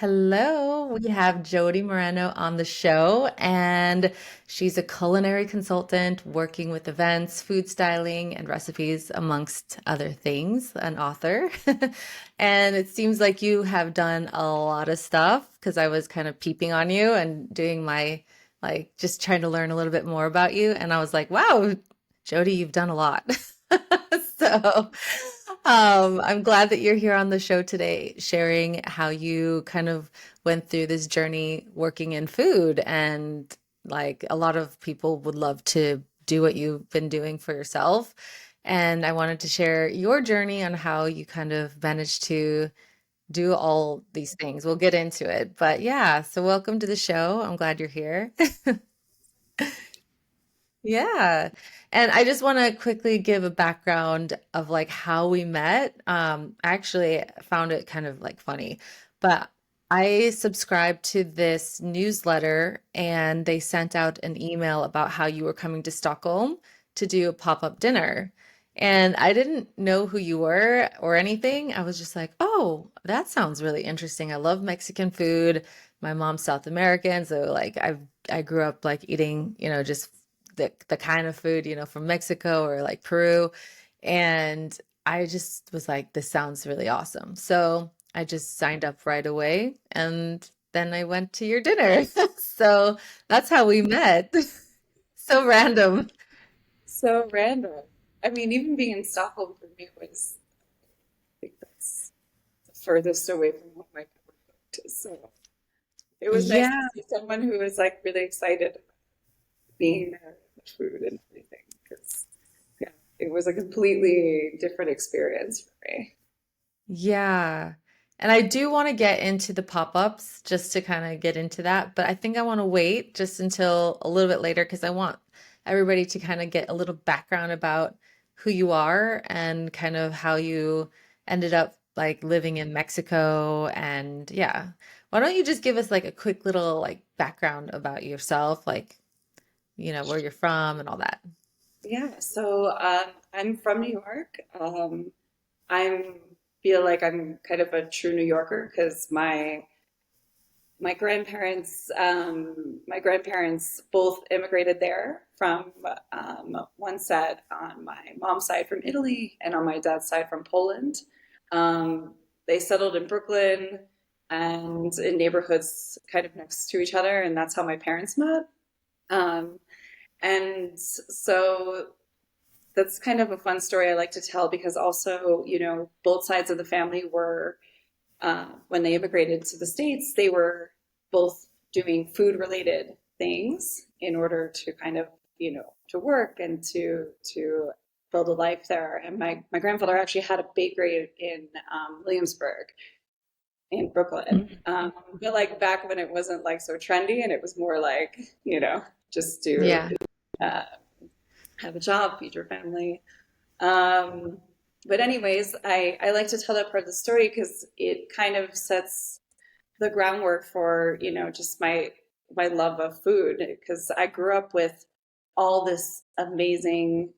Hello, we have Jodi Moreno on the show, and she's a culinary consultant working with events, food styling, and recipes, amongst other things, an author. And it seems like you have done a lot of stuff because I was kind of peeping on you and doing my, like, just trying to learn a little bit more about you. And I was like, wow, Jodi, you've done a lot. So, I'm glad that you're here on the show today, sharing how you kind of went through this journey working in food. And like a lot of people would love to do what you've been doing for yourself. And I wanted to share your journey on how you kind of managed to do all these things. We'll get into it. But yeah, so welcome to the show. I'm glad you're here. Yeah. And I just want to quickly give a background of like how we met. I actually found it kind of like funny, but I subscribed to this newsletter and they sent out an email about how you were coming to Stockholm to do a pop-up dinner. And I didn't know who you were or anything. I was just like, oh, that sounds really interesting. I love Mexican food. My mom's South American, so like I grew up like eating, just the kind of food, from Mexico or like Peru. And I just was like, this sounds really awesome. So I just signed up right away and then I went to your dinner. So that's how we met. So random. So random. I mean, even being in Stockholm for me was, I think that's the furthest away from home I've ever looked. So it was nice to Yeah. see someone who was like really excited about being there, the food and everything, because yeah, it was a completely different experience for me. Yeah. And I do want to get into the pop-ups just to kind of get into that, but I think I want to wait just until a little bit later because I want everybody to kind of get a little background about who you are and kind of how you ended up like living in Mexico and yeah. Why don't you just give us like a quick little like background about yourself, like, where you're from and all that. Yeah, so I'm from New York. I feel like I'm kind of a true New Yorker because my grandparents both immigrated there from one side on my mom's side from Italy and on my dad's side from Poland. They settled in Brooklyn and in neighborhoods kind of next to each other, and that's how my parents met. Um, and so that's kind of a fun story I like to tell because also, both sides of the family were when they immigrated to the States, they were both doing food related things in order to kind of, to work and to build a life there. And my grandfather actually had a bakery in Williamsburg in Brooklyn. Mhm. But like back when it wasn't like so trendy and it was more like, just to Yeah. uh, have a job, feed your family. Um, but anyways, I like to tell that part of the story because it kind of sets the groundwork for, just my love of food. Because I grew up with all this amazing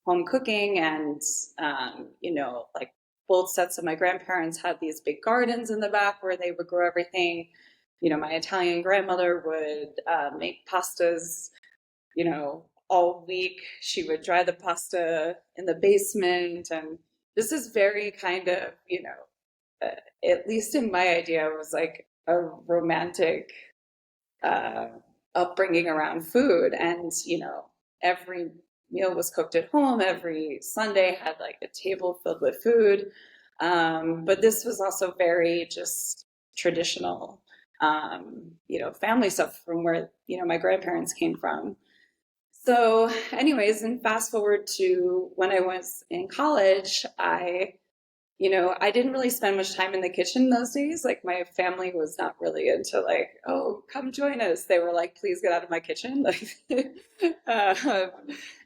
home cooking and, like both sets of my grandparents had these big gardens in the back where they would grow everything. My Italian grandmother would make pastas all week. She would dry the pasta in the basement. And this is very kind of, at least in my idea, it was like a romantic uh, upbringing around food. And, every meal was cooked at home. Every Sunday had like a table filled with food. But this was also very just traditional, family stuff from where, my grandparents came from. So, anyways, and fast forward to when I was in college, I didn't really spend much time in the kitchen those days. Like my family was not really into like, oh, come join us. They were like, please get out of my kitchen. Like, um,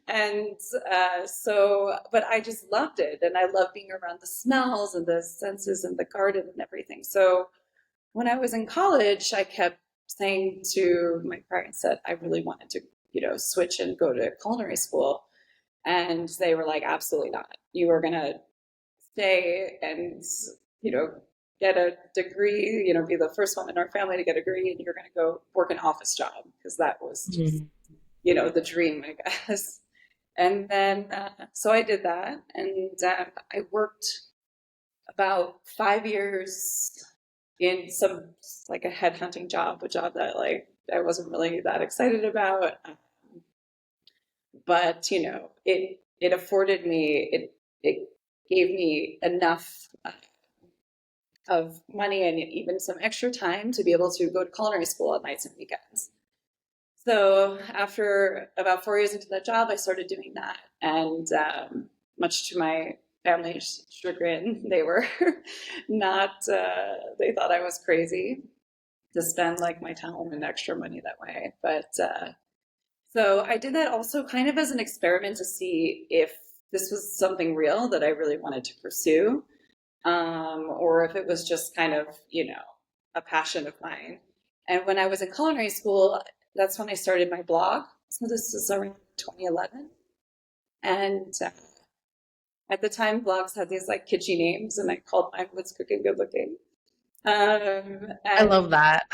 and but I just loved it, and I love being around the smells and the senses and the garden and everything. So when I was in college, I kept saying to my parents that I really wanted to, switch and go to culinary school. And they were like, absolutely not. You are going to stay and, you know, get a degree, you know, be the first one in our family to get a degree, and you're going to go work an office job because that was just, Mhm. you know, the dream, I guess. And then, so I did that, and I worked about 5 years in some like a headhunting job, a job that like I wasn't really that excited about, but you know, it afforded me it gave me enough of money and even some extra time to be able to go to culinary school at nights and weekends. So after about 4 years into that job, I started doing that, and much to my family's chagrin, they were not. They thought I was crazy to spend like my time and extra money that way. But so I did that also kind of as an experiment to see if this was something real that I really wanted to pursue, or if it was just kind of, you know, a passion of mine. And when I was in culinary school, that's when I started my blog. So this is around 2011. And at the time, blogs had these like kitschy names, and I called mine "What's Cooking Good Looking." I love And that.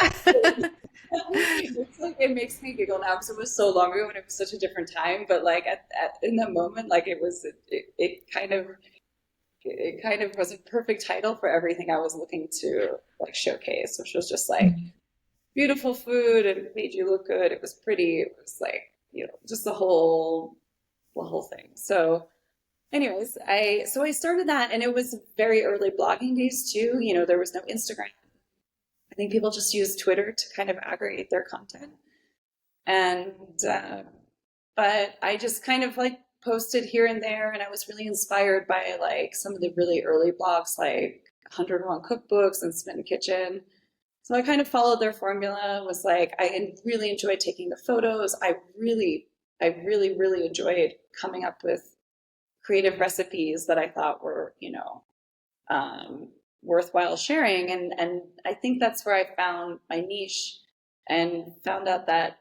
it's like it makes me giggle now because it was so long ago and it was such a different time. But like in the moment, like it kind of was a perfect title for everything I was looking to like showcase, which was just like beautiful food and it made you look good. It was pretty. It was like, you know, just the whole thing. So anyways, I started that, and it was very early blogging days too. You know, there was no Instagram. I think people just used Twitter to kind of aggregate their content. And but I just kind of like posted here and there, and I was really inspired by like some of the really early blogs, like 101 Cookbooks and Smitten Kitchen. So I kind of followed their formula. Was like really enjoyed taking the photos. I really enjoyed coming up with creative recipes that I thought were, you know, worthwhile sharing. And I think that's where I found my niche and found out that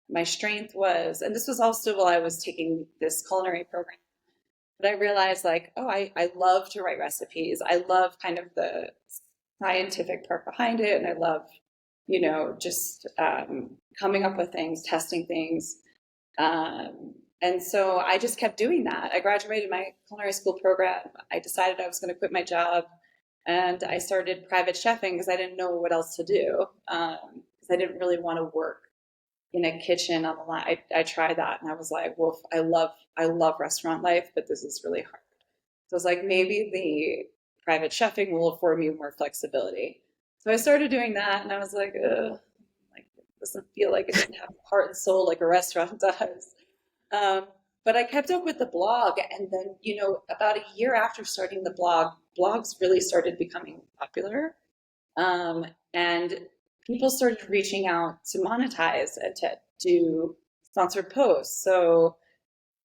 my strength was, and this was also while I was taking this culinary program, but I realized like, oh, I love to write recipes. I love kind of the scientific part behind it. And I love, you know, just coming up with things, testing things. And so I just kept doing that. I graduated my culinary school program. I decided I was going to quit my job, and I started private chefing because I didn't know what else to do. Because I didn't really want to work in a kitchen on the line. I tried that, and I was like, well, I love restaurant life, but this is really hard. So I was like, maybe the private chefing will afford me more flexibility. So I started doing that, and I was like, ugh, like it doesn't feel like it doesn't have heart and soul like a restaurant does. Um, but I kept up with the blog, and then, you know, about a year after starting the blog, blogs really started becoming popular, and people started reaching out to monetize and to do sponsored posts. So,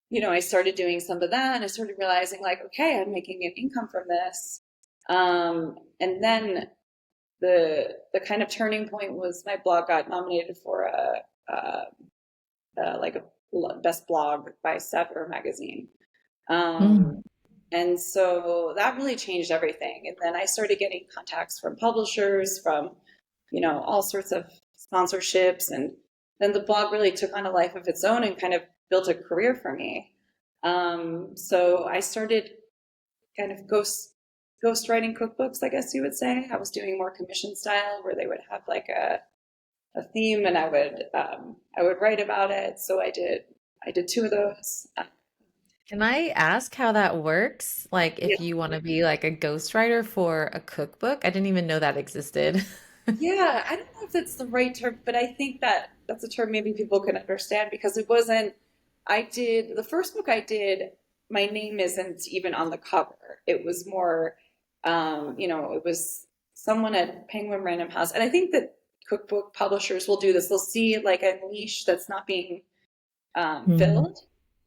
you know, I started doing some of that, and I started realizing, like, okay, I'm making an income from this. And then the kind of turning point was my blog got nominated for like a best blog by Sever magazine. Mm. Um, and so that really changed everything. And then I started getting contacts from publishers, from, you know, all sorts of sponsorships. And then the blog really took on a life of its own and kind of built a career for me. So I started kind of ghost writing cookbooks, I guess you would say. I was doing more commission style where they would have like a theme, and I would write about it. So I did two of those. Can I ask how that works? Like Yeah, if you want to be like a ghostwriter for a cookbook? I didn't even know that existed. yeah. I don't know if that's the right term, but I think that that's a term maybe people can understand because it wasn't. I did the first book I did. My name isn't even on the cover. It was more, you know, it was someone at Penguin Random House, and I think that cookbook publishers will do this. They'll see like a niche that's not being Mm. filled,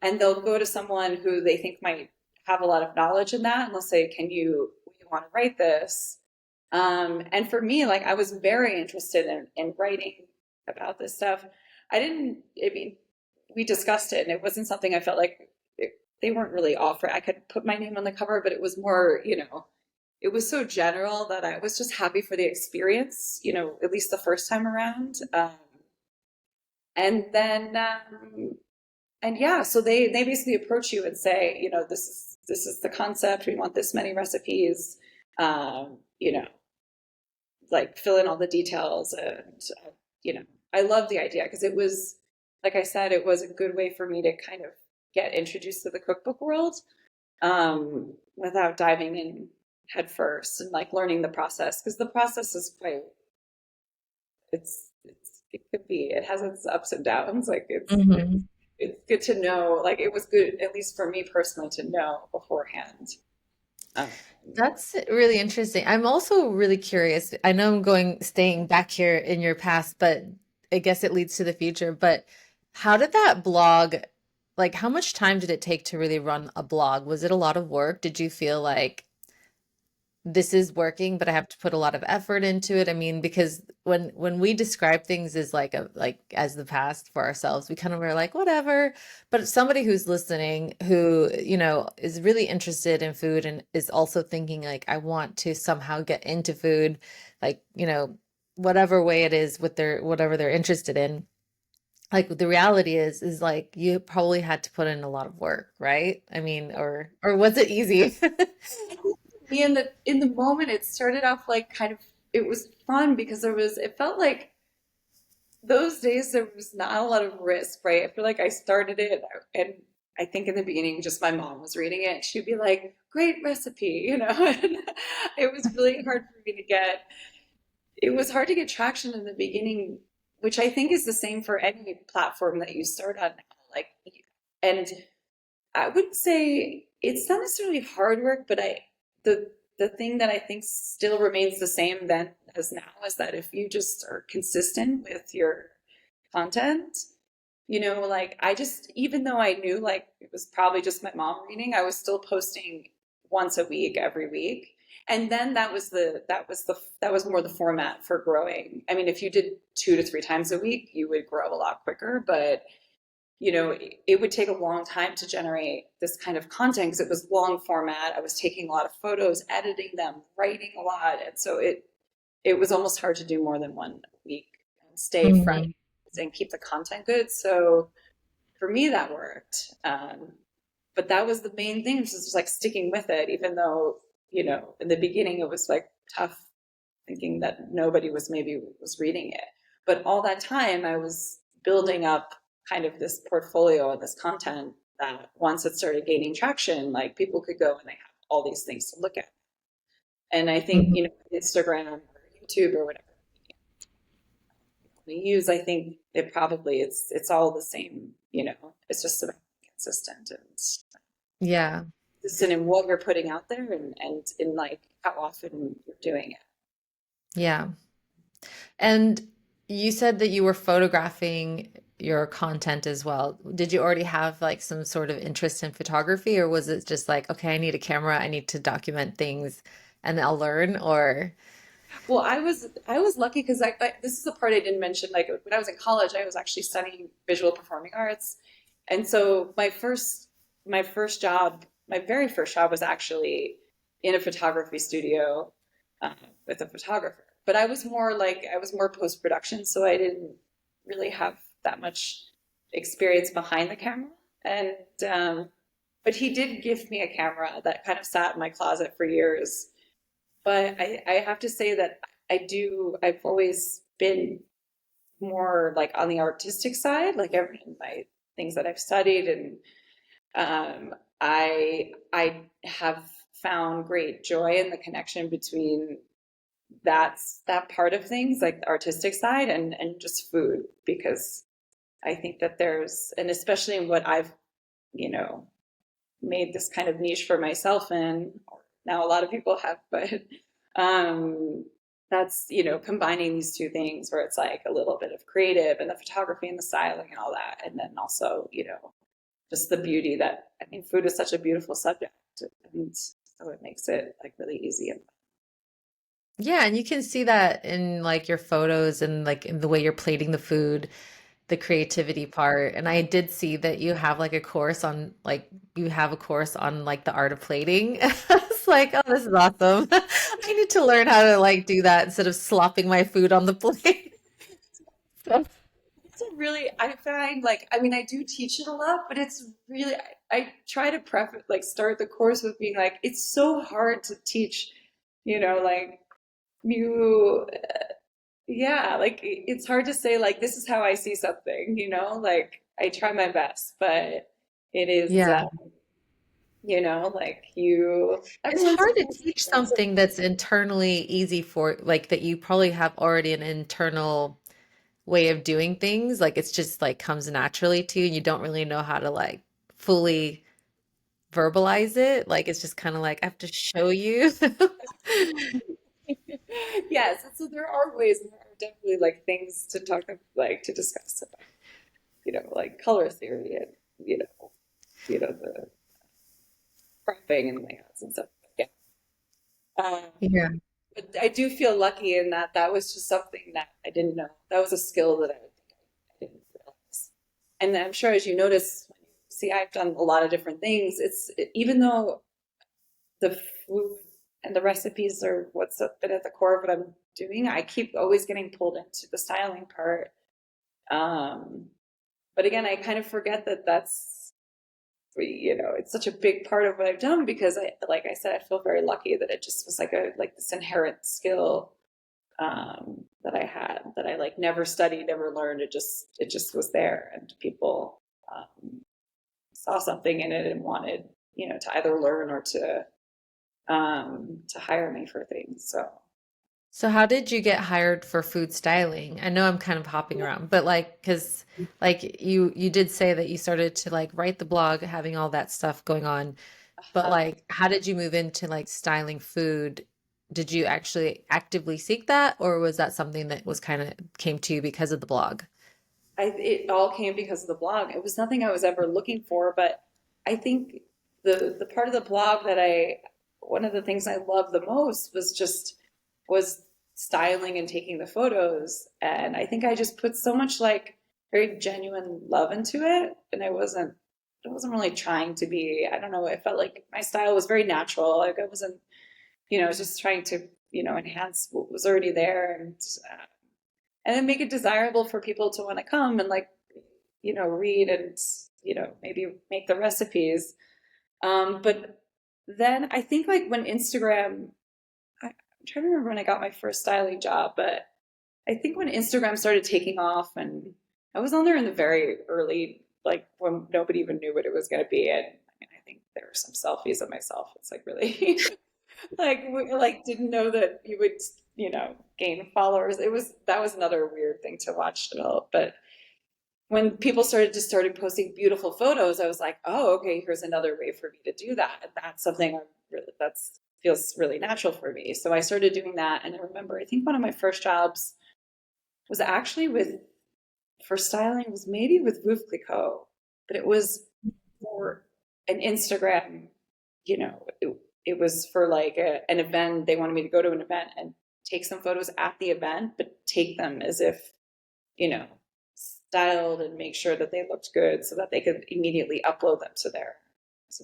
and they'll go to someone who they think might have a lot of knowledge in that, and they'll say, "Can you want to write this?" And for me, like I was very interested in writing about this stuff. I mean, we discussed it, and it wasn't something I felt like they weren't really offering. I could put my name on the cover, but it was more, you know, it was so general that I was just happy for the experience, at least the first time around. And then and yeah, so they basically approach you and say, this is the concept. We want this many recipes. Um, you know, like fill in all the details, and you know, I love the idea because it was, like I said, it was a good way for me to kind of get introduced to the cookbook world without diving in head first and like learning the process because the process is quite it could be it has its ups and downs like Hmm. it's good to know like it was good at least for me personally to know beforehand. um, That's really interesting. I'm also really curious. I know I'm staying back here in your past, but I guess it leads to the future. But how did that blog, like, how much time did it take to really run a blog? Was it a lot of work? Did you feel like this is working, but I have to put a lot of effort into it? I mean, because when we describe things as like as the past for ourselves, we kind of are like, whatever. But somebody who's listening, who, is really interested in food and is also thinking like, I want to somehow get into food, like, whatever way it is with their whatever they're interested in. Like the reality is like you probably had to put in a lot of work, right? I mean, or was it easy? me in the moment it started off like kind of it was fun because it felt like those days there was not a lot of risk, right? I feel like I started it and I think in the beginning just my mom was reading it and she'd be like, great recipe, and it was really hard for me to get it was hard to get traction in the beginning, which I think is the same for any platform that you start on now. Like and I would say it's not necessarily hard work, but the the thing that I think still remains the same then as now is that if you just are consistent with your content, like I just even though I knew like it was probably just my mom reading, I was still posting once a week every week. And then that was more the format for growing. I mean, if you did 2 to 3 times a week, you would grow a lot quicker, but it would take a long time to generate this kind of content because it was long format. I was taking a lot of photos, editing them, writing a lot. And so it was almost hard to do more than one a week and stay fresh Mhm. and keep the content good. So for me, that worked. But that was the main thing, was just like sticking with it, even though, in the beginning it was like tough thinking that nobody was reading it. But all that time I was building up kind of this portfolio of this content that once it started gaining traction, like people could go and they have all these things to look at. And I think, Mhm. Instagram or YouTube or whatever we use, I think it's all the same, it's just about consistent and Yeah. consistent in what you're putting out there and in like how often you're doing it. Yeah. And you said that you were photographing your content as well. Did you already have like some sort of interest in photography, or was it just like, okay, I need a camera, I need to document things and I'll learn, or Well, I was lucky because this is the part I didn't mention. Like when I was in college, I was actually studying visual performing arts, and so my very first job was actually in a photography studio uh, with a photographer. But I was more post production, so I didn't really have that much experience behind the camera. And but he did give me a camera that kind of sat in my closet for years, but I have to say that I've always been more like on the artistic side, like every my things that I've studied, and I have found great joy in the connection between that part of things, like the artistic side, and just food, because I think that and especially in what I've, you know, made this kind of niche for myself in, or now a lot of people have, but um, that's, combining these two things where it's like a little bit of creative and the photography and the styling and all that. And then also, just the beauty that, I mean, food is such a beautiful subject. And so it makes it like really easy. yeah, and you can see that in like your photos and like in the way you're plating the food, the creativity part. And I did see that you have like a course on like you have a course on like the art of plating. was like, oh, this is awesome. I need to learn how to like do that instead of slopping my food on the plate. So, It's a really, I find like, I mean, I do teach it a lot, but it's really, I try to like start the course with being like, it's so hard to teach, like you, yeah, like it's hard to say like, this is how I see something, like I try my best, but it is, yeah. like It's everyone's hard to approach teach is different. something that's internally easy for like that you probably have already an internal way of doing things. Like it's just like comes naturally to you and you don't really know how to like fully verbalize it. Like it's just kind of like I have to show you. Yes, and so there are ways, and there are definitely like things to talk of, like to discuss about, like color theory and the cropping and layouts and stuff. Yeah. Um, Yeah. but I do feel lucky in that that was just something that I didn't know. That was a skill that I didn't realize. And I'm sure as you notice, when you see, I've done a lot of different things. Even though the food and the recipes are what's been at the core of what I'm doing, I keep always getting pulled into the styling part. Um, but again, I kind of forget that it's such a big part of what I've done because like I said, I feel very lucky that it just was like this inherent skill that I had that I like never studied, never learned. It just was there, and people saw something in it and wanted to either learn or to hire me for things. So So how did you get hired for food styling? I know I'm kind of hopping around, but like, because like you did say that you started to like write the blog, having all that stuff going on, but uh, like, how did you move into like styling food? Did you actually actively seek that, or was that something that was kind of came to you because of the blog? it all came because of the blog. It was nothing I was ever looking for, but I think the part of the blog that one of the things I loved the most was styling and taking the photos. And I think I just put so much like very genuine love into it. And I wasn't really trying to be, I don't know, it felt like my style was very natural. Like I wasn't, I was just trying to, enhance what was already there and then make it desirable for people to want to come and like, read and, maybe make the recipes. But then I think like when I'm trying to remember when I got my first styling job, but I think when Instagram started taking off and I was on there in the very early, like when nobody even knew what it was going to be. And I mean, I think there were some selfies of myself. It's like really like like didn't know that you would, gain followers. That was another weird thing to watch develop. But when people started posting beautiful photos, I was like, oh, okay, here's another way for me to do that. And that's something that's feels really natural for me. So I started doing that. And I remember, I think one of my first jobs was actually for styling was maybe with Veuve Clicquot, but it was for an Instagram, it was for like an event. They wanted me to go to an event and take some photos at the event, but take them as if, you know, styled and make sure that they looked good so that they could immediately upload them to their to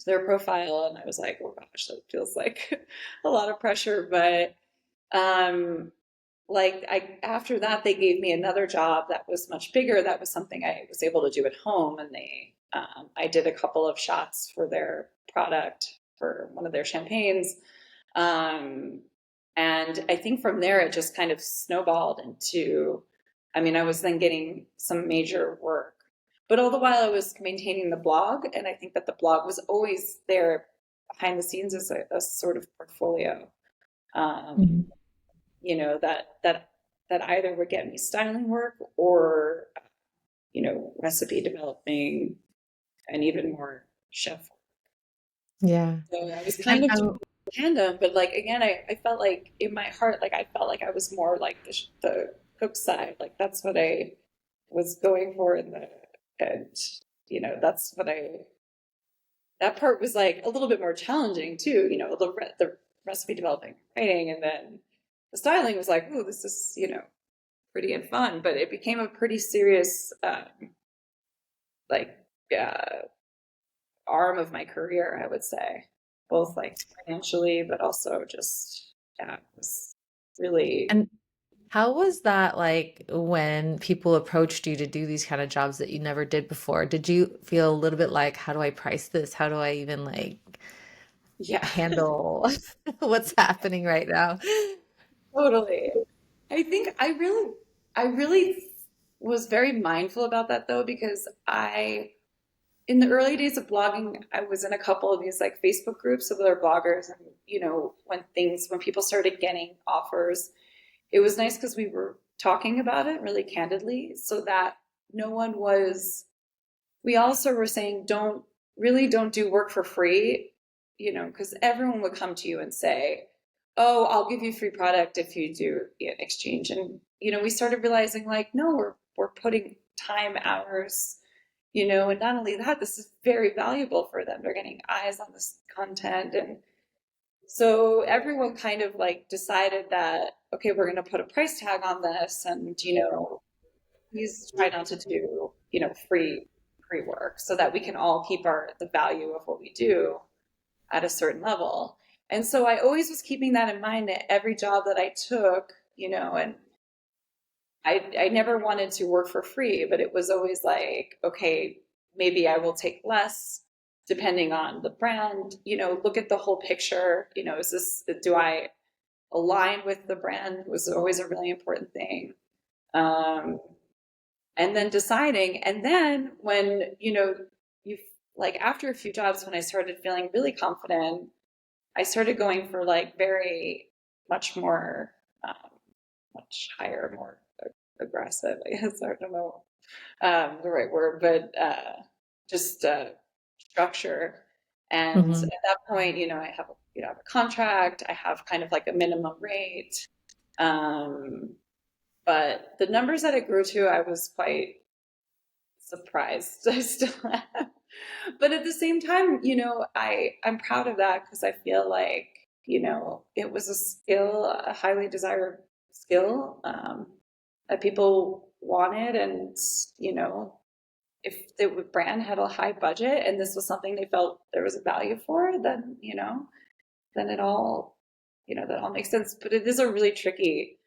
their profile. And I was like, oh gosh, that feels like a lot of pressure. But um, like I after that, they gave me another job that was much bigger. That was something I was able to do at home, and I did a couple of shots for their product for one of their champagnes. Um, and I think from there it just kind of snowballed into, I mean, I was then getting some major work. But all the while I was maintaining the blog, and I think that the blog was always there behind the scenes as a sort of portfolio. Um, Mhm. that either would get me styling work or recipe developing and even more chef work. Yeah. So I was kind I'm, of doing I'm tandem, but like again, I felt like in my heart, like I felt like I was more like the cook side. Like that's what I was going for in the and that's what I that part was like a little bit more challenging too. The recipe developing, writing, and then the styling was like, oh, this is pretty and fun, but it became a pretty serious like uh, arm of my career, I would say. both like financially, but also just, yeah, it was really, And how was that like when people approached you to do these kind of jobs that you never did before? Did you feel a little bit like, how do I price this? How do I even like yeah, handle what's happening right now? totally. I think I really was very mindful about that though, because in the early days of blogging, I was in a couple of these like Facebook groups of other bloggers, and when people started getting offers, it was nice because we were talking about it really candidly, so that no one was. We also were saying don't do work for free, because everyone would come to you and say, "Oh, I'll give you free product if you do an exchange." And we started realizing like, no, we're putting time, hours, and not only that, this is very valuable for them. They're getting eyes on this content. And so everyone kind of like decided that, okay, we're going to put a price tag on this. And, please try not to do, free work, so that we can all keep the value of what we do at a certain level. And so I always was keeping that in mind at every job that I took, and I never wanted to work for free, but it was always like, okay, maybe I will take less depending on the brand, look at the whole picture, do I align with the brand was always a really important thing. Um, and then deciding, and then when, you like after a few jobs, when I started feeling really confident, I started going for like very much more, um, much higher, more aggressive, I guess. I don't know the right word, but just structure. And Mhm. at that point, I have a contract. I have kind of like a minimum rate. Um, but the numbers that it grew to, I was quite surprised. I still am. But at the same time, I'm proud of that, because I feel like, it was a skill, a highly desired skill, that people wanted. And, if the brand had a high budget and this was something they felt there was a value for, then, then that all makes sense. But it is a really tricky.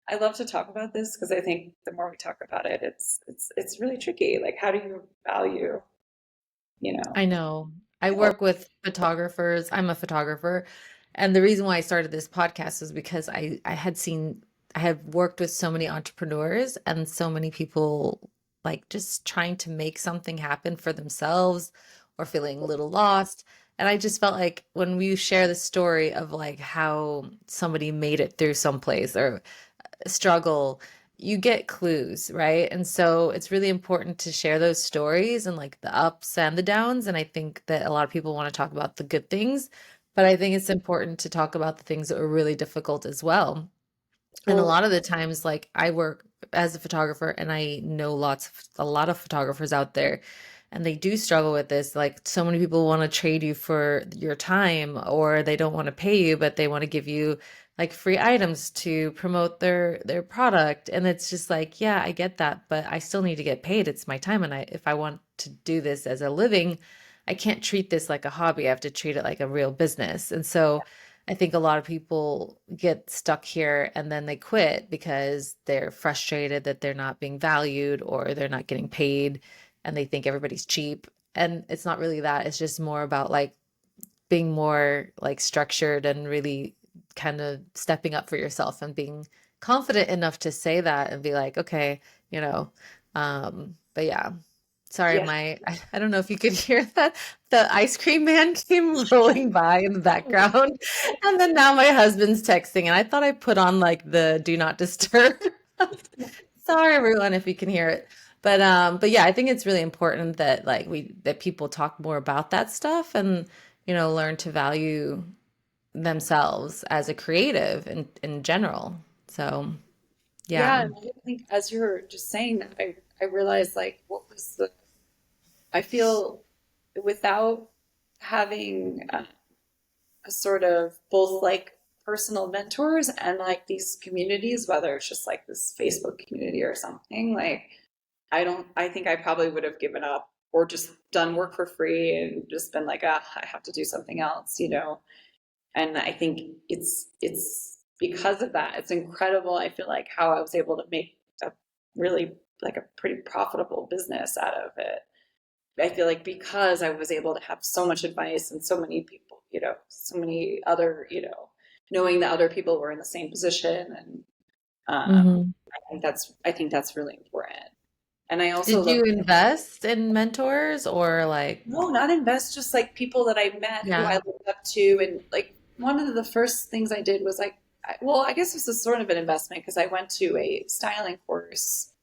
I love to talk about this because I think the more we talk about it, it's really tricky. Like, how do you value, you know, I know. I skill? work with photographers. I'm a photographer. And the reason why I started this podcast is because I have worked with so many entrepreneurs and so many people like just trying to make something happen for themselves or feeling a little lost. And I just felt like when we share the story of like how somebody made it through someplace or struggle, you get clues, right? And so it's really important to share those stories and like the ups and the downs. And I think that a lot of people want to talk about the good things, but I think it's important to talk about the things that were really difficult as well. And a Totally. lot of the times, like I work as a photographer and I know a lot of photographers out there and they do struggle with this. Like so many people want to trade you for your time or they don't want to pay you, but they want to give you like free items to promote their product. And it's just like, yeah, I get that, but I still need to get paid. It's my time. And if I want to do this as a living, I can't treat this like a hobby. I have to treat it like a real business. And so I think a lot of people get stuck here and then they quit because they're frustrated that they're not being valued or they're not getting paid and they think everybody's cheap. And it's not really that. It's just more about like being more like structured and really kind of stepping up for yourself and being confident enough to say that and be like, okay, you know, but yeah. Sorry, Yeah. I don't know if you could hear that. The ice cream man came rolling by in the background. And then now my husband's texting, and I thought I put on like the do not disturb. Sorry everyone if you can hear it. But yeah, I think it's really important that like that people talk more about that stuff and learn to value themselves as a creative in general. So, Yeah. yeah. And I think as you're just saying that, I realized like I feel without having a sort of both like personal mentors and like these communities, whether it's just like this Facebook community or something, like I think I probably would have given up or just done work for free and just been like, ah, I have to do something else, you know. And I think it's because of that. It's incredible. I feel like how I was able to make a really like a pretty profitable business out of it. I feel like because I was able to have so much advice and so many people, you know, so many other, you know, knowing that other people were in the same position, and Hmm. I think that's really important. And I also Did love, you invest in mentors or like, no, not invest, just like people that I met who I yeah. looked up to. And like one of the first things I did was like, well, I guess this is sort of an investment because I went to a styling course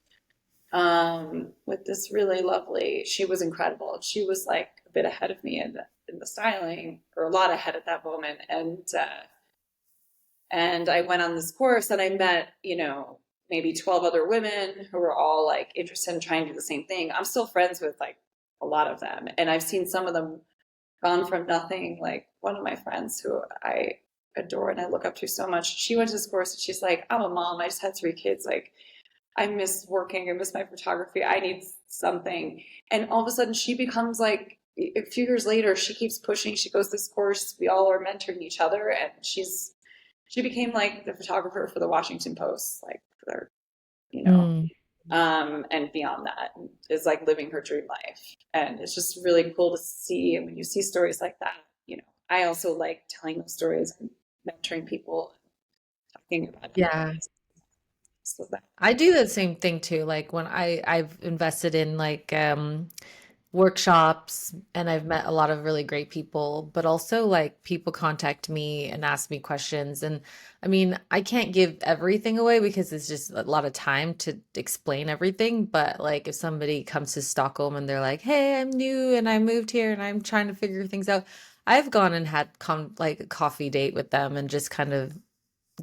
with this really lovely, she was incredible. She was like a bit ahead of me in the styling, or a lot ahead at that moment. And I went on this course and I met, you know, maybe 12 other women who were all like interested in trying to do the same thing. I'm still friends with like a lot of them. And I've seen some of them gone from nothing. Like one of my friends who I adore and I look up to so much, she went to this course and she's like, I'm a mom. I just had 3 kids. Like, I miss working. I miss my photography. I need something. And all of a sudden, she becomes like, a few years later, she keeps pushing. She goes this course. We all are mentoring each other. And she became like the photographer for the Washington Post, like for their, you know, Mm. and beyond that, is like living her dream life. And it's just really cool to see. And when you see stories like that, you know, I also like telling those stories and mentoring people, talking about it. Yeah. So that, I do the same thing too. Like when I've invested in like workshops and I've met a lot of really great people, but also like people contact me and ask me questions. And I mean, I can't give everything away because it's just a lot of time to explain everything. But like if somebody comes to Stockholm and they're like, "Hey, I'm new and I moved here and I'm trying to figure things out." I've gone and had like a coffee date with them and just kind of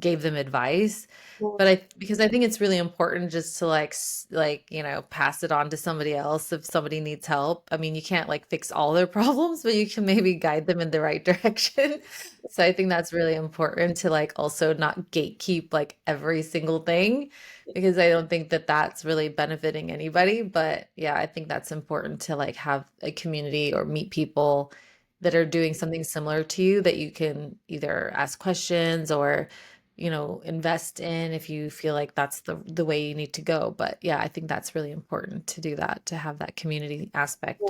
gave them advice. But because I think it's really important just to like like, you know, pass it on to somebody else if somebody needs help. I mean, you can't like fix all their problems, but you can maybe guide them in the right direction. So I think that's really important to like also not gatekeep like every single thing, because I don't think that that's really benefiting anybody. But yeah, I think that's important to like have a community or meet people that are doing something similar to you that you can either ask questions or, you know, invest in if you feel like that's the way you need to go. But yeah, I think that's really important to do that, to have that community aspect.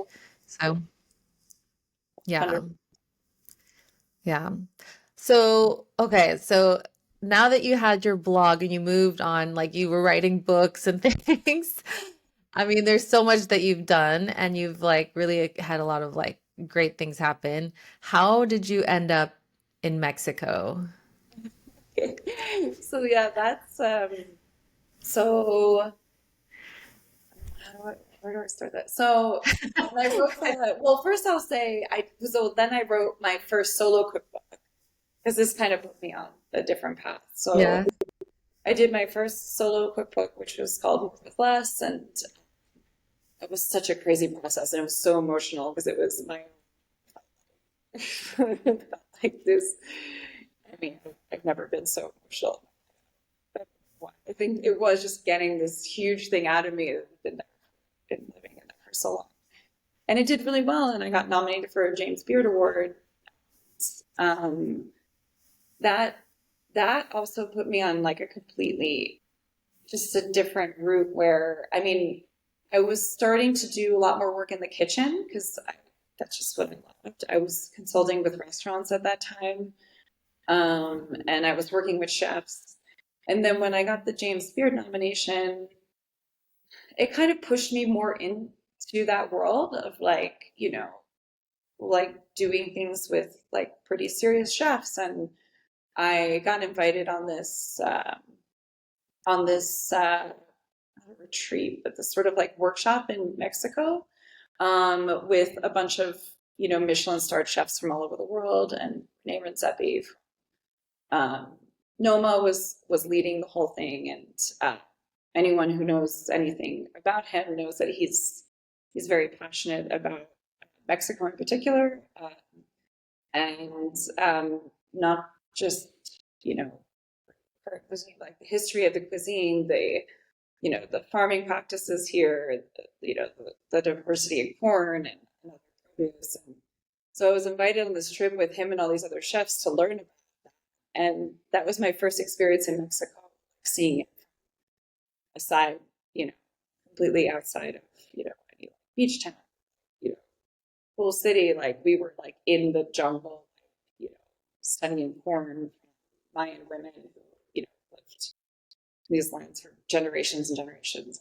So yeah, 100. yeah. So okay, so now that you had your blog and you moved on, like you were writing books and things, I mean, there's so much that you've done and you've like really had a lot of like great things happen. How did you end up in Mexico? So yeah, that's so where do I start that? So when I wrote the, well, first I'll say so then I wrote my first solo cookbook because this kind of put me on a different path. So Yeah. I did my first solo cookbook, which was called More with Less, and it was such a crazy process, and it was so emotional because it was my like this. I mean, I've never been so emotional. I think it was just getting this huge thing out of me that had been living in it for so long. And it did really well, and I got nominated for a James Beard Award. Um, that that also put me on like a completely just a different route where I mean I was starting to do a lot more work in the kitchen because that's just what I loved. I was consulting with restaurants at that time, and I was working with chefs. And then when I got the James Beard nomination, it kind of pushed me more into that world of like, you know, like doing things with like pretty serious chefs. And I got invited on this not a retreat, but this sort of like workshop in Mexico, with a bunch of, you know, Michelin starred chefs from all over the world. And Renee Redzepi, um, Noma was leading the whole thing, and anyone who knows anything about him knows that he's very passionate about Mexico in particular, and not just, you know, her cuisine, like the history of the cuisine, the farming practices here, the diversity in corn and other produce. And so I was invited on this trip with him and all these other chefs to learn about that. And that was my first experience in Mexico, seeing it aside, completely outside of, any beach town, you know, cool city. Like we were like in the jungle, you know, studying corn, Mayan women who, lived in these lands for generations and generations.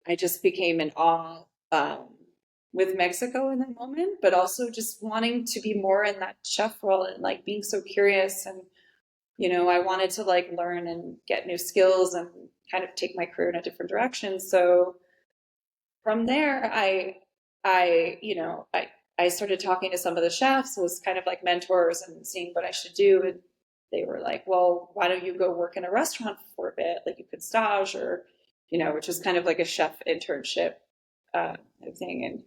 I just became in awe with Mexico in that moment, but also just wanting to be more in that chef role and like being so curious. And I wanted to like learn and get new skills and kind of take my career in a different direction. So from there, I started talking to some of the chefs, was kind of like mentors and seeing what I should do. And they were like, well, why don't you go work in a restaurant for a bit? Like you could stage or, which was kind of like a chef internship thing.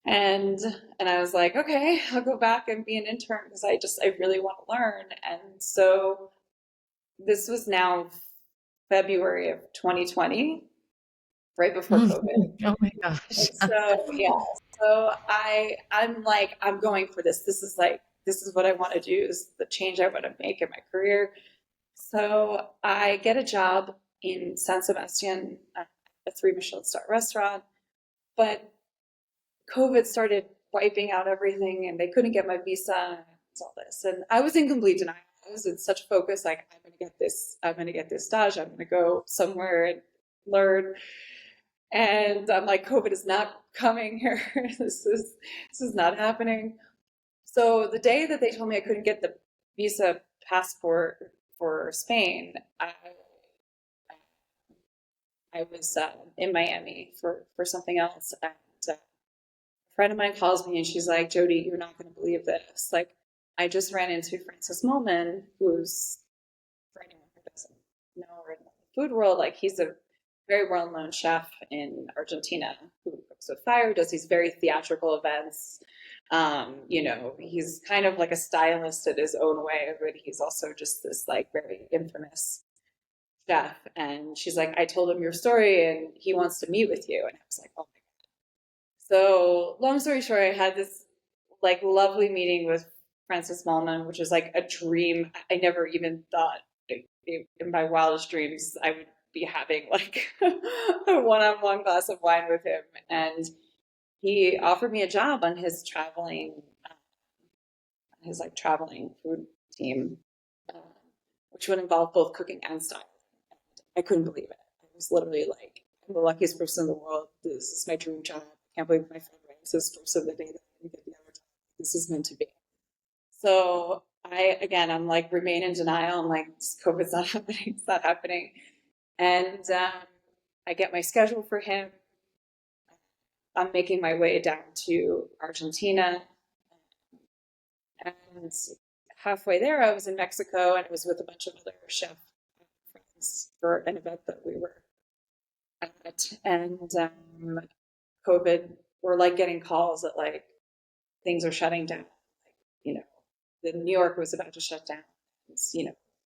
And I was like, okay, I'll go back and be an intern because I really want to learn. And so this was now February of 2020, right before COVID. Oh my gosh. So yeah, so I'm like, I'm going for this. This is what I want to do, is the change I want to make in my career. So I get a job in San Sebastian, a 3 Michelin star restaurant, but COVID started wiping out everything and they couldn't get my visa and all this. And I was in complete denial. I was in such focus, like, I'm gonna get this stage, I'm gonna go somewhere and learn. And I'm like, COVID is not coming here. This is not happening. So the day that they told me I couldn't get the visa passport for Spain, I was in Miami for something else. And a friend of mine calls me and she's like, Jodi, you're not going to believe this. Like, I just ran into Francis Molman, who's, for anyone who doesn't know or in the food world, like he's a very well-known chef in Argentina who cooks with fire, does these very theatrical events. He's kind of like a stylist in his own way, but he's also just this like very infamous chef. And she's like, I told him your story and he wants to meet with you. And I was like, oh my God. So long story short, I had this like lovely meeting with Francis Malman, which was like a dream. I never even thought in my wildest dreams I would be having like a one-on-one glass of wine with him. And he offered me a job on his like traveling food team, uh, which would involve both cooking and styling. I couldn't believe it. I was literally like, I'm the luckiest person in the world. This is my dream job. I can't believe my friend writes this so the day that I didn't get the other job. This is meant to be. So I'm like, remain in denial. I'm like, COVID's not happening. It's not happening. And I get my schedule for him. I'm making my way down to Argentina. And halfway there, I was in Mexico and I was with a bunch of other chef friends for an event that we were at. And COVID, we're like getting calls that like things are shutting down. Like, the New York was about to shut down.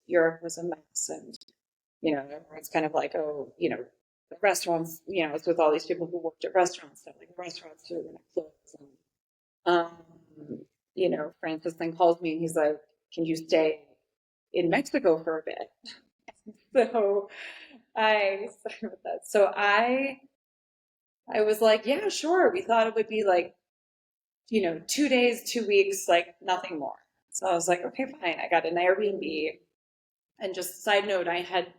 Europe was a mess. And, everyone's kind of like, oh, the restaurants, it's with all these people who worked at restaurants, so like restaurants are going to close. And, Francis then calls me and he's like, can you stay in Mexico for a bit? So I started with that. So I was like, yeah, sure. We thought it would be like, 2 days, 2 weeks, like nothing more. So I was like, okay, fine. I got an Airbnb. And just side note, I had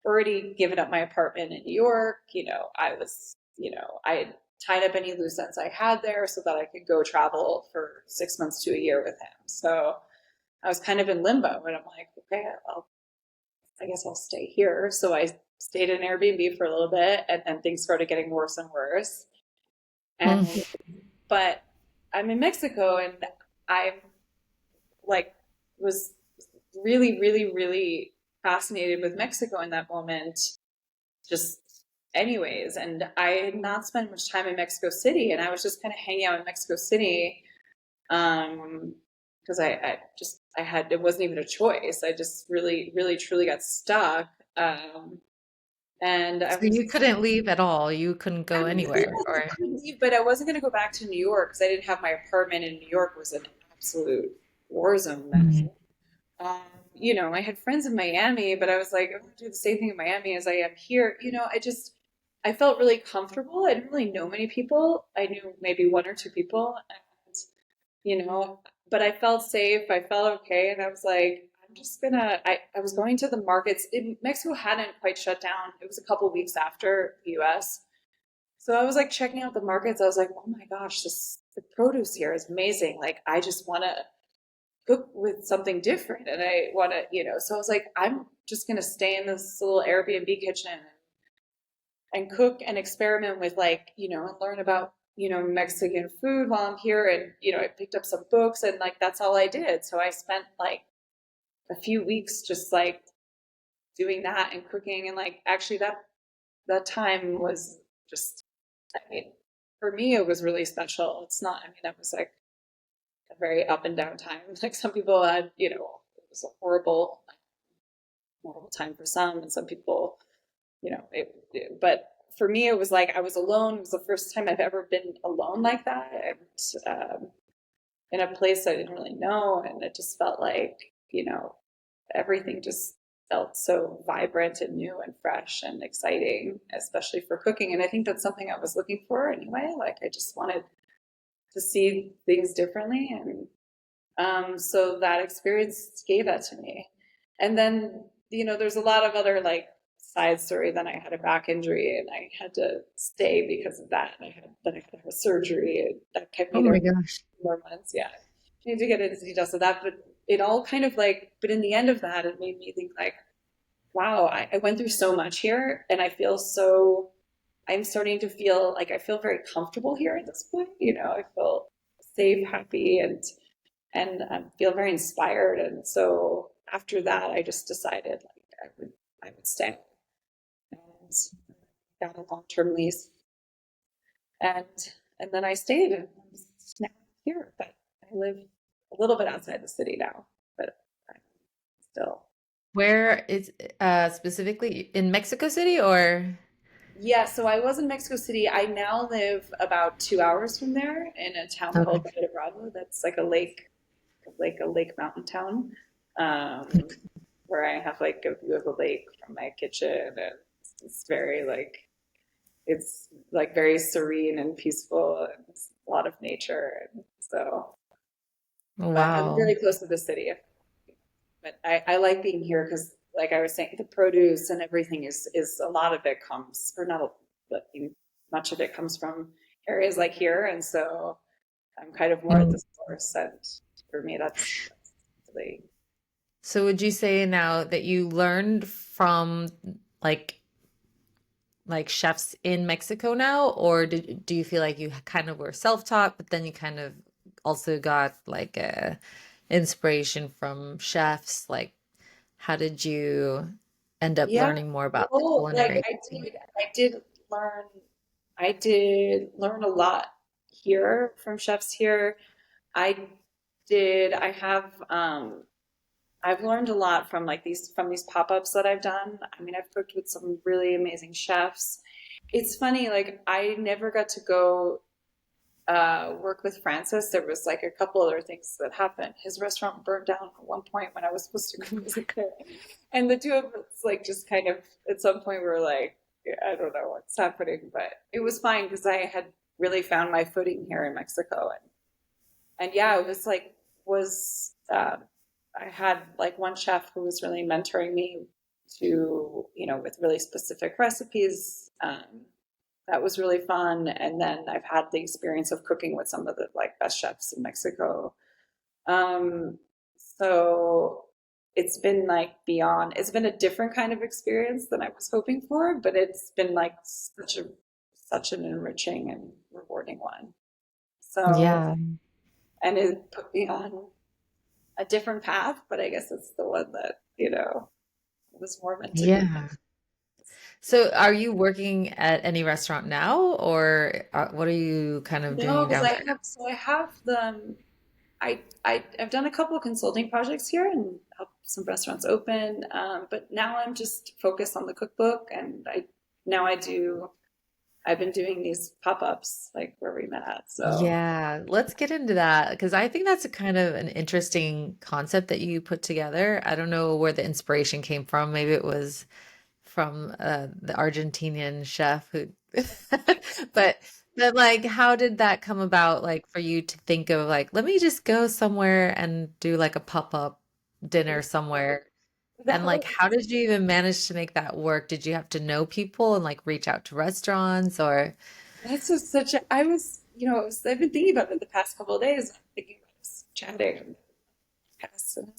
already given up my apartment in New York. I had tied up any loose ends I had there so that I could go travel for 6 months to a year with him. So I was kind of in limbo and I'm like, okay, well, I guess I'll stay here. So I stayed in Airbnb for a little bit and then things started getting worse and worse. And, but I'm in Mexico and I like was really, really, really fascinated with Mexico in that moment, just anyways. And I had not spent much time in Mexico City and I was just kind of hanging out in Mexico City. Because it wasn't even a choice. I just really, really, truly got stuck. Um, and I So you was, couldn't leave at all. You couldn't I go was anywhere, able to or kind of leave, but I wasn't going to go back to New York because I didn't have my apartment in New York. Was an absolute war zone then. Mhm. I had friends in Miami, but I was like, I'm going to do the same thing in Miami as I am here. I felt really comfortable. I didn't really know many people. I knew maybe one or two people, and, you know, but I felt safe. I felt okay. And I was like, I was going to the markets. Mexico hadn't quite shut down. It was a couple weeks after the US. So I was like checking out the markets. I was like, oh my gosh, the produce here is amazing. Like, I just want to cook with something different. And I want to, so I was like, I'm just going to stay in this little Airbnb kitchen and cook and experiment with and learn about, Mexican food while I'm here. And, I picked up some books and like, that's all I did. So I spent like a few weeks just like doing that and cooking. And like, actually that time was just, I mean, for me, it was really special. It's not, I mean, that was like a very up and down time. Like some people had, it was a horrible time for some, and some people, but for me, it was like I was alone. It was the first time I've ever been alone like that, and in a place I didn't really know, and it just felt like, everything just felt so vibrant and new and fresh and exciting, especially for cooking. And I think that's something I was looking for anyway. Like I just wanted to see things differently, and so that experience gave that to me. And then, there's a lot of other like side story. Then I had a back injury and I had to stay because of that. And I had to have a surgery and that kept me oh there my for gosh. more months. Yeah. I need to get into details of that. But it all kind of like, but in the end of that, it made me think like, wow, I went through so much here and I'm starting to feel like I feel very comfortable here at this point. I feel safe, happy, and feel very inspired. And so after that, I just decided like I would stay and got a long term lease, and and then I stayed, and I'm now here. But I live a little bit outside the city now, but I'm still. Where is specifically in Mexico City or? Yeah, so I was in Mexico City. I now live about 2 hours from there in a town called Okay. Bravo. That's like a lake mountain town. Um, where I have like a view of the lake from my kitchen, and it's like very serene and peaceful, and it's a lot of nature, and so. But I'm Wow. really close to the city, but I like being here because, like I was saying, the produce and everything is a lot of it comes, or not, but much of it comes from areas like here, and so I'm kind of more at And the source, and for me, that's really. so would you say now that you learned from like like chefs in Mexico now, or do you feel like you kind of were self-taught, but then you kind of also got like a inspiration from chefs? Like, how did you end up Yeah, learning more about the well, like culinary scene? I did learn, I did learn a lot here from chefs here. I I have, I've learned a lot from like these pop-ups that I've done. I mean, I've cooked with some really amazing chefs. It's funny, like I never got to go work with Francis. There was like a couple other things that happened. His restaurant burned down at one point when I was supposed to go visit there. And the two of us like just kind of at some point we were like, yeah, I don't know what's happening, but it was fine because I had really found my footing here in Mexico. And yeah, it was like was I had like one chef who was really mentoring me to, with really specific recipes. That was really fun. And then I've had the experience of cooking with some of the like best chefs in Mexico. Um, so it's been like beyond, it's been a different kind of experience than I was hoping for, but it's been like such an enriching and rewarding one. So, Yeah. and it put me on a different path, but I guess it's the one that, was more meant to be. Yeah. So are you working at any restaurant now, or what are you kind of No, doing because down there? I have the I've done a couple of consulting projects here and helped some restaurants open, but now I'm just focused on the cookbook, and I've been doing these pop-ups like where we met at. So Yeah, let's get into that because I think that's a kind of an interesting concept that you put together. I don't know where the inspiration came from. Maybe it was from the Argentinian chef who, but like, how did that come about? Like for you to think of like, let me just go somewhere and do like a pop-up dinner somewhere. that And like, was how did you even manage to make that work? Did you have to know people and like reach out to restaurants or? that's just such a I was I've been thinking about it the past couple of days. I'm thinking about this chatting and past, and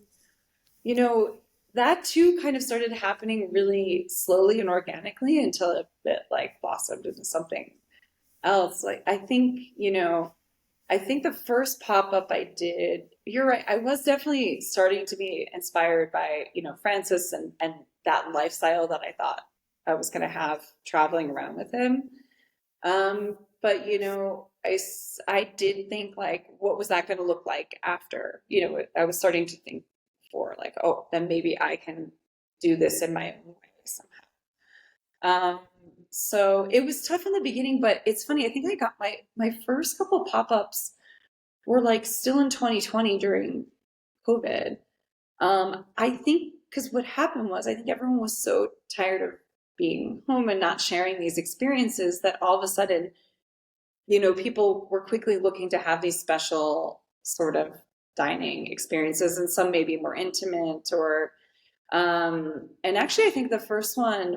that too kind of started happening really slowly and organically until it like blossomed into something else. Like I think the first pop-up I did, you're right, I was definitely starting to be inspired by, Francis and that lifestyle that I thought I was going to have traveling around with him. But I did think like, what was that going to look like after? I was starting to think for like, oh, then maybe I can do this in my own way somehow. Um, so it was tough in the beginning, but it's funny. I think I got my first couple pop-ups were like still in 2020 during COVID. I think because what happened was I think everyone was so tired of being home and not sharing these experiences that all of a sudden, people were quickly looking to have these special sort of dining experiences, and some maybe more intimate or and actually, I think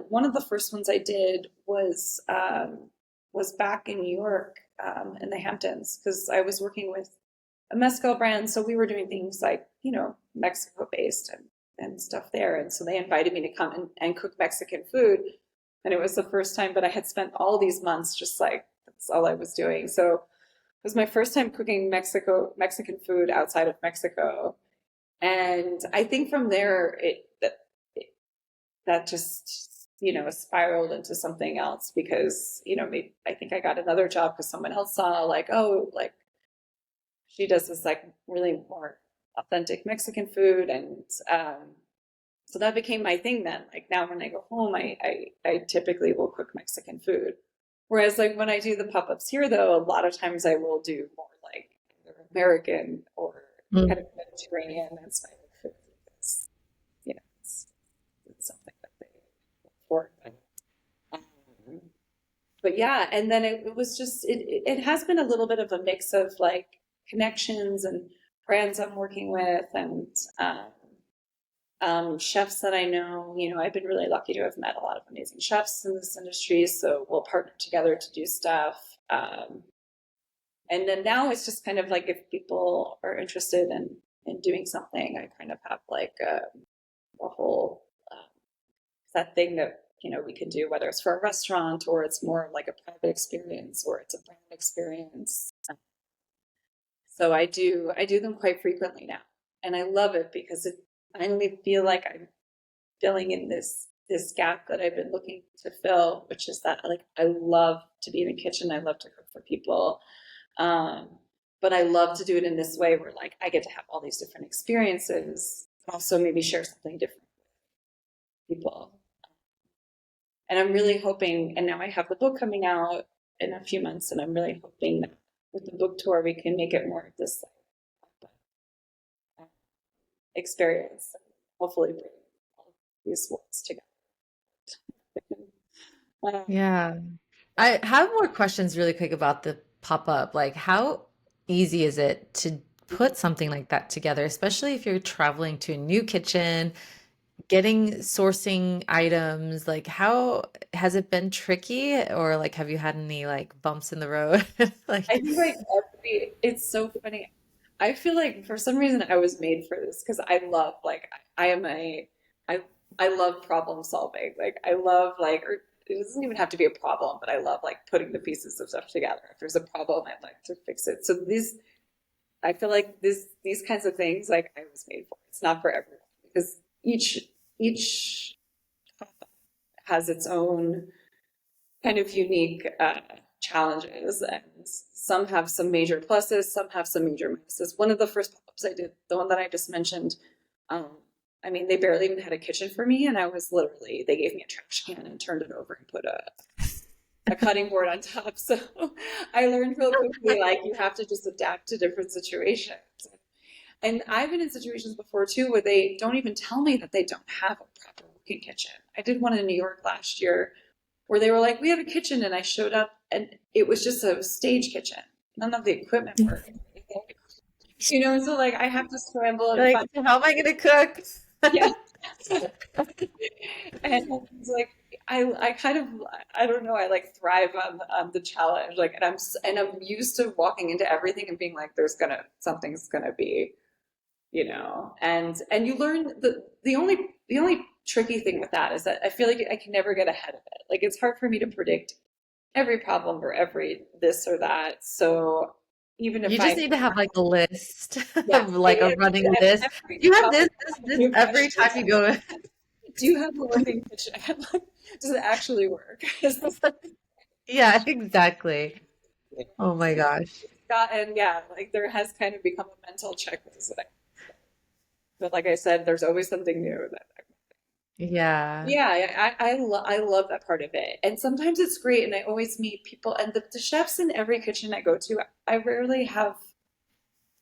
one of the first ones I did was back in New York, in the Hamptons, because I was working with a mezcal brand, so we were doing things like Mexico based and stuff there, and so they invited me to come and cook Mexican food, and it was the first time. But I had spent all these months just like that's all I was doing, so it was my first time cooking Mexican food outside of Mexico, and I think from there that just spiraled into something else because maybe, I think I got another job because someone else saw like, oh, like she does this like really more authentic Mexican food, and so that became my thing then. Like now when I go home, I typically will cook Mexican food, whereas like when I do the pop-ups here though, a lot of times I will do more like either American or kind of Mediterranean inspired food because it's something that they look for. Um, but yeah, and then it was just it has been a little bit of a mix of like connections and brands I'm working with and chefs that I know. I've been really lucky to have met a lot of amazing chefs in this industry, so we'll partner together to do stuff. And then now it's just kind of like if people are interested in doing something, I kind of have like a whole that thing that we can do, whether it's for a restaurant or it's more like a private experience or it's a brand experience. So I do them quite frequently now, and I love it because it I finally feel like I'm filling in this gap that I've been looking to fill, which is that like I love to be in a kitchen, I love to cook for people, um, but I love to do it in this way where like I get to have all these different experiences, but also maybe share something different with people. And I'm really hoping, and now I have the book coming out in a few months, and I'm really hoping that with the book tour we can make it more of this experience, and hopefully bring all these worlds together. Um, Yeah. I have more questions really quick about the pop-up. Like, how easy is it to put something like that together, especially if you're traveling to a new kitchen, getting sourcing items? Like, how has it been tricky, or like, have you had any like bumps in the road? I Like, think like it's so funny. I feel like for some reason I was made for this because I love like I am a I I love problem solving. Like I love like or it doesn't even have to be a problem, but I love like putting the pieces of stuff together. If there's a problem, I'd like to fix it. So I feel like these kinds of things like I was made for. It's not for everyone because each has its own kind of unique. challenges, and some have some major pluses, some have some major minuses. One of the first pop-ups I did, the one that I just mentioned, um, I mean, they barely even had a kitchen for me, and I was literally, they gave me a trash can and turned it over and put a cutting board on top. So I learned real quickly, like, you have to just adapt to different situations. And I've been in situations before too where they don't even tell me that they don't have a proper working kitchen. I did one in New York last year where they were like, "We have a kitchen," and I showed up and it was just a stage kitchen. None of the equipment worked. So like I have to scramble and Like, find, how am I gonna cook? yeah. And it's like I kind of, I don't know, I like thrive on the challenge, like, and I'm used to walking into everything and being like, there's gonna, something's gonna be, and you learn the only tricky thing with that is that I feel like I can never get ahead of it. Like, it's hard for me to predict every problem or every this or that. So even if You just I, need to have like a list yeah, of like a running list. every You have topic, this new every time questions. you go. Do you have a working kitchen? Does it actually work? Is this, Yeah, exactly. Oh my gosh. and yeah, like there has kind of become a mental checklist that but like I said, there's always something new that. Yeah. Yeah, I love that part of it. And sometimes it's great, and I always meet people, and the chefs in every kitchen I go to, I rarely have,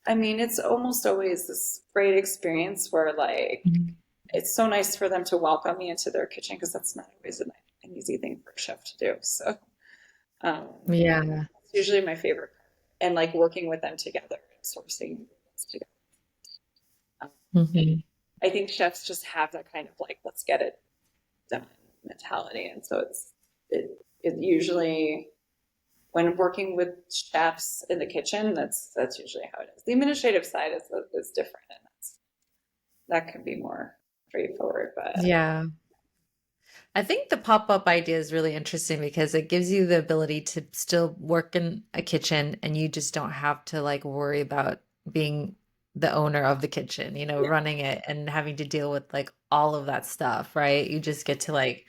I mean, it's almost always this great experience where, like, Mhm. it's so nice for them to welcome me into their kitchen because that's not always an easy thing for a chef to do. So, um, Yeah. it's usually my favorite part. And like working with them together and sourcing together. Um, Mhm. I think chefs just have that kind of like, let's get it done mentality. And so it usually, when working with chefs in the kitchen, that's usually how it is. The administrative side is different, and that can be more straightforward. But Yeah. I think the pop-up idea is really interesting because it gives you the ability to still work in a kitchen and you just don't have to like worry about being the owner of the kitchen, yeah, running it and having to deal with like all of that stuff, right? You just get to like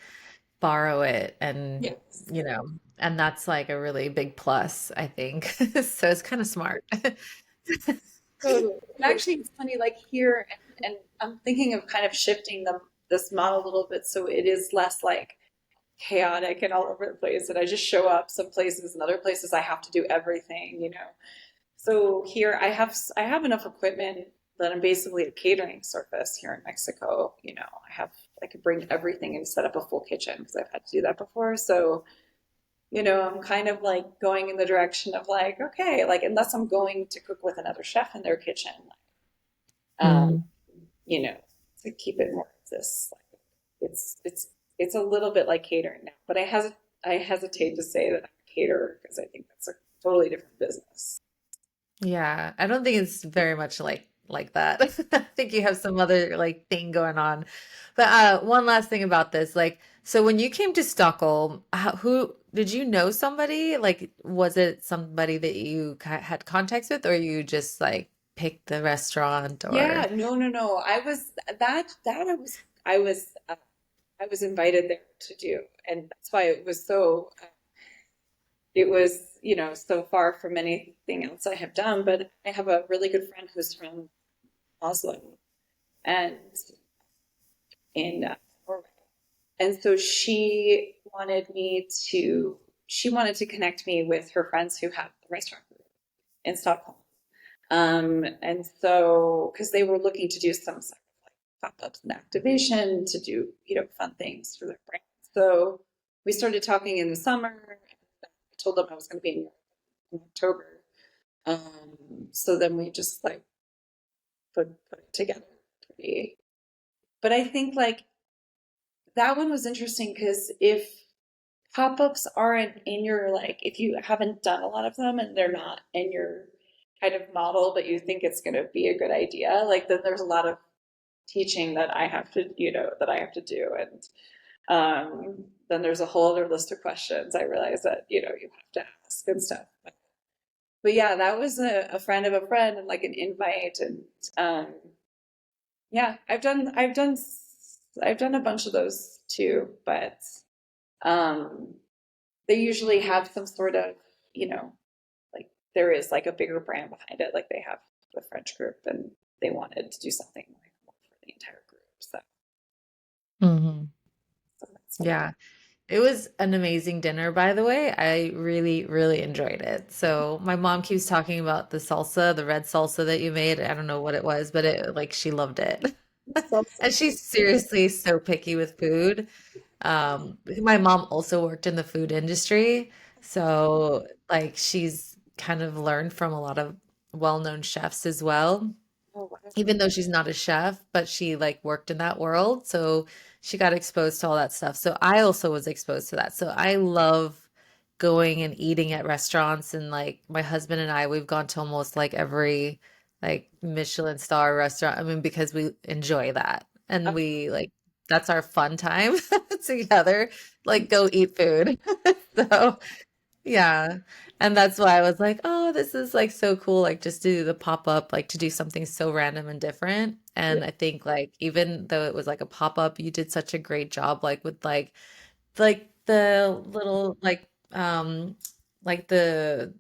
borrow it and yes, you know, and that's like a really big plus, I think. So it's kind of smart. totally. And actually, it's funny. Like here, and I'm thinking of kind of shifting this model a little bit so it is less like chaotic and all over the place. And I just show up some places, and other places I have to do everything. So here I have enough equipment that I'm basically a catering service here in Mexico. I could bring everything and set up a full kitchen because I've had to do that before. So, I'm kind of like going in the direction of like, okay, like unless I'm going to cook with another chef in their kitchen, um, Mm. you know, to keep it more of this, like it's a little bit like catering now, but I hesitate to say that I'm a caterer because I think that's a totally different business. Yeah, I don't think it's very much like that. I think you have some other like thing going on. But one last thing about this, like, so when you came to Stockholm, who did you know somebody? Like, was it somebody that you had contacts with, or you just like picked the restaurant, Yeah, or? no, no, no. I was that I was invited there to do, and that's why it was so far from anything else I have done. But I have a really good friend who's from Oslo and in Norway, and so she wanted to connect me with her friends who have the restaurant group in Stockholm. And so, because they were looking to do some sort of like pop-ups and activation to do, fun things for their brand. So we started talking in the summer. I told them I was going to be in Europe in October. So then we just like put it together pretty. But I think like that one was interesting because if pop-ups aren't in your, like, if you haven't done a lot of them and they're not in your kind of model, but you think it's going to be a good idea, like then there's a lot of teaching that I have to do, and then there's a whole other list of questions I realize that you have to ask and stuff. But yeah, that was a friend of a friend and like an invite, and um, yeah, I've done a bunch of those too, but um, they usually have some sort of, you know, like there is like a bigger brand behind it. Like they have the French group and they wanted to do something like more for the entire group. Hmm. So that's what it Yeah. It was an amazing dinner, by the way. I really, really enjoyed it. So my mom keeps talking about the salsa, the red salsa that you made. I don't know what it was, but it like she loved it. is. So, And she's seriously so picky with food. My mom also worked in the food industry, so like she's kind of learned from a lot of well-known chefs as well, oh, wonderful. even though she's not a chef, but she like worked in that world, so she got exposed to all that stuff. So I also was exposed to that. So I love going and eating at restaurants, and like my husband and I, we've gone to almost like every like Michelin star restaurant. I mean, because we enjoy that. And we like that's our fun time together, like go eat food. So yeah. And that's why I was like, oh, this is like so cool, like just to do the pop-up, like to do something so random and different. Yeah. And I think like even though it was like a pop-up, you did such a great job like with like the little like the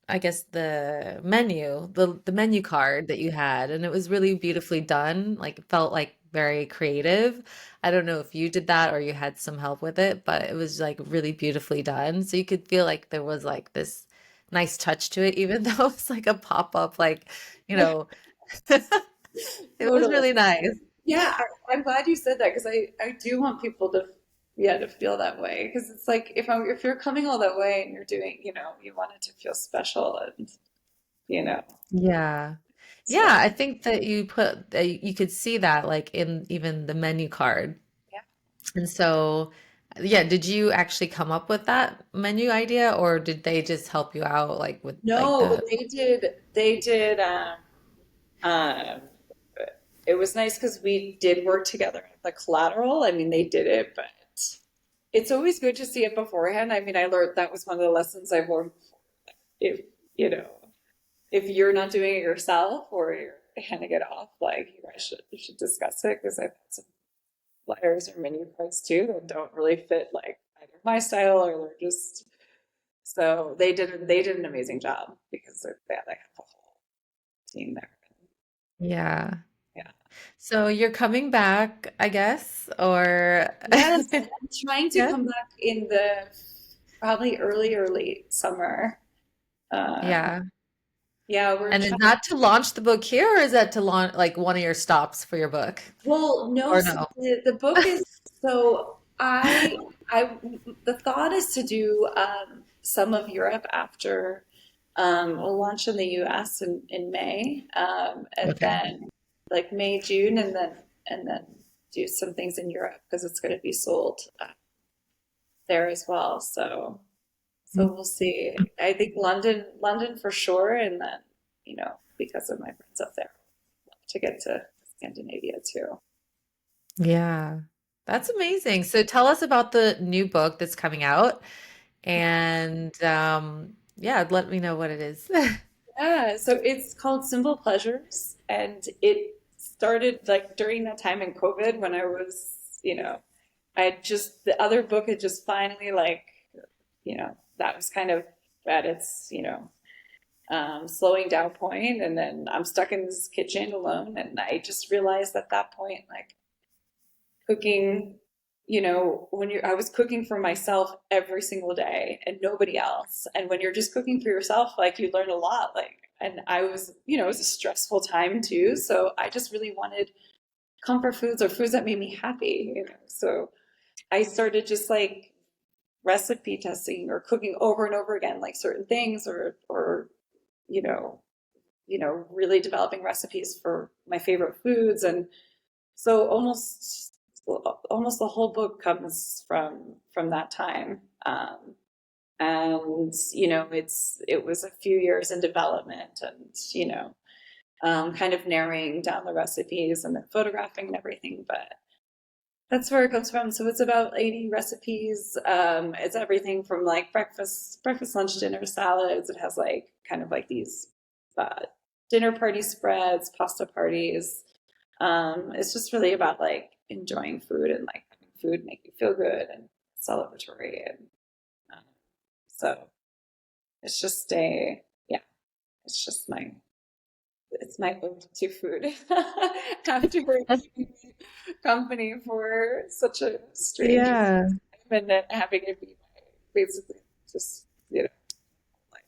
I guess the menu, the menu card that you had, and it was really beautifully done. Like it felt like very creative. I don't know if you did that or you had some help with it, but it was like really beautifully done. So you could feel like there was like this nice touch to it, even though it's like a pop-up, like, you know, it was Totally. really nice. Yeah, I'm glad you said that because I do want people to yeah to feel that way because it's like if you're coming all that way and you're doing you want it to feel special and you know Yeah. Yeah, so I think that you put that you could see that like in even the menu card. yeah. And so, yeah, did you actually come up with that menu idea or did they just help you out like with like No, the they did um it was nice because we did work together at the collateral. I mean they did it, but it's always good to see it beforehand. I mean I learned that was one of the lessons I've learned if you know if you're not doing it yourself or you're handing it off, like you should discuss it because I've had some flyers or menu cards too that don't really fit like either my style or they're just so they did an amazing job because they had like a whole team there. yeah. Yeah. So you're coming back, I guess, or Yes, I'm trying to yeah. come back in the probably early or late summer. Um, Yeah. yeah, we're And is trying. that to launch the book here or is that to launch like one of your stops for your book? Well, no, Or so no? the book is so I the thought is to do some of Europe after we'll launch in the US in May and Okay. then like May, June and then do some things in Europe because it's going to be sold there as well. So we'll see. I think London for sure and then because of my friends up there to get to Scandinavia too. Yeah. That's amazing. So tell us about the new book that's coming out and yeah, let me know what it is. Yeah, so it's called Simple Pleasures, and it started like during that time in COVID when I was, I just the other book had just finally like, that was kind of at its, slowing down point, and then I'm stuck in this kitchen alone, and I just realized at that point, like cooking, when I was cooking for myself every single day and nobody else. And when you're just cooking for yourself, like you learn a lot. Like, and I was, it was a stressful time too. So I just really wanted comfort foods or foods that made me happy. So I started just like recipe testing or cooking over and over again, like certain things or, you know, really developing recipes for my favorite foods. And so almost the whole book comes from that time. And it was a few years in development and kind of narrowing down the recipes and then photographing and everything. But that's where it comes from. So it's about 80 recipes. It's everything from like breakfast, lunch, dinner, salads. It has like kind of like these uh, dinner party spreads, pasta parties. It's just really about like enjoying food and like having food make you feel good and celebratory and So it's just a, yeah, it's just it's my ode to food after keeping me company for such a strange Yeah. time and then having it be my, basically just, you know, like,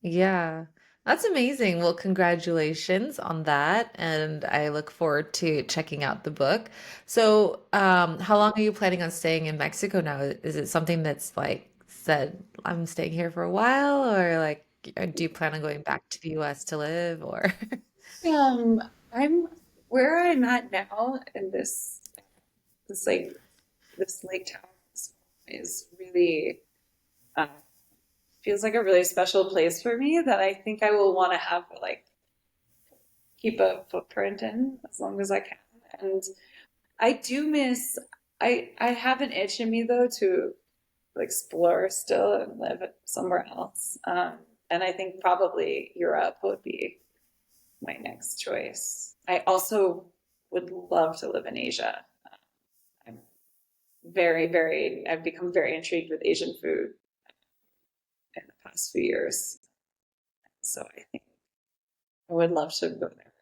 Yeah. That's amazing. Well, congratulations on that. And I look forward to checking out the book. So, how long are you planning on staying in Mexico now? Is it something that's like said, I'm staying here for a while, or like, do you plan on going back to the US to live, or? um, I'm where I'm at now in this like this lake town is really uh, feels like a really special place for me that I think I will want to have like keep a footprint in as long as I can. And I do miss I have an itch in me though to explore still and live somewhere else. And I think probably Europe would be my next choice. I also would love to live in Asia. I'm I've become very intrigued with Asian food in the past few years. So I think I would love to go there.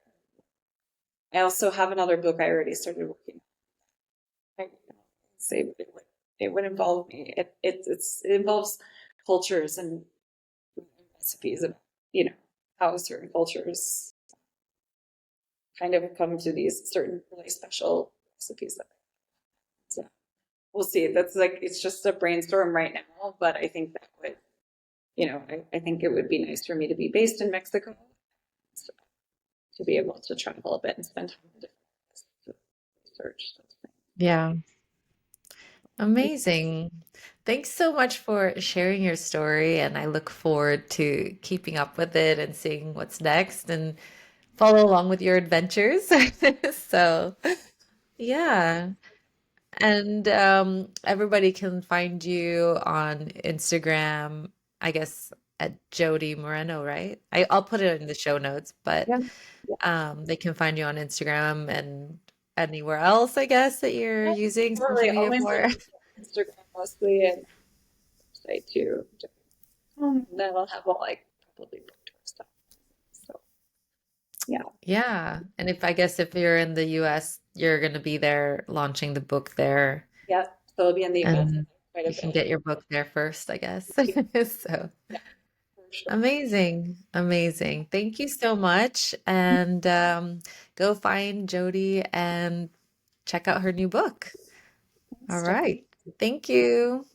I also have another book I already started working on. I say it would involve me. It involves cultures and recipes of, you know, how certain cultures kind of come to these certain really special recipes that so we'll see. That's like it's just a brainstorm right now, but I think that would, you know, I think it would be nice for me to be based in Mexico, so to be able to travel a bit and spend time in different places to research those Yeah. things. Amazing. Thanks so much for sharing your story, and I look forward to keeping up with it and seeing what's next and follow along with your adventures. So, yeah. And everybody can find you on Instagram, I guess at Jodi Moreno, right? I'll put it in the show notes, but Yeah, yeah, they can find you on Instagram and anywhere else, I guess, that you're yeah, using social totally. All media my for. social Instagram mostly and website too. And then I'll have all like probably book tour stuff. So yeah, Yeah. And if I guess if you're in the US, you're going to be there launching the book there, yeah. So it'll be in the US and quite a you can bit. get your book there first, I guess. So Yeah, for sure. amazing. Amazing. Thank you so much. And go find Jodi and check out her new book. All Thanks, right. Thank you.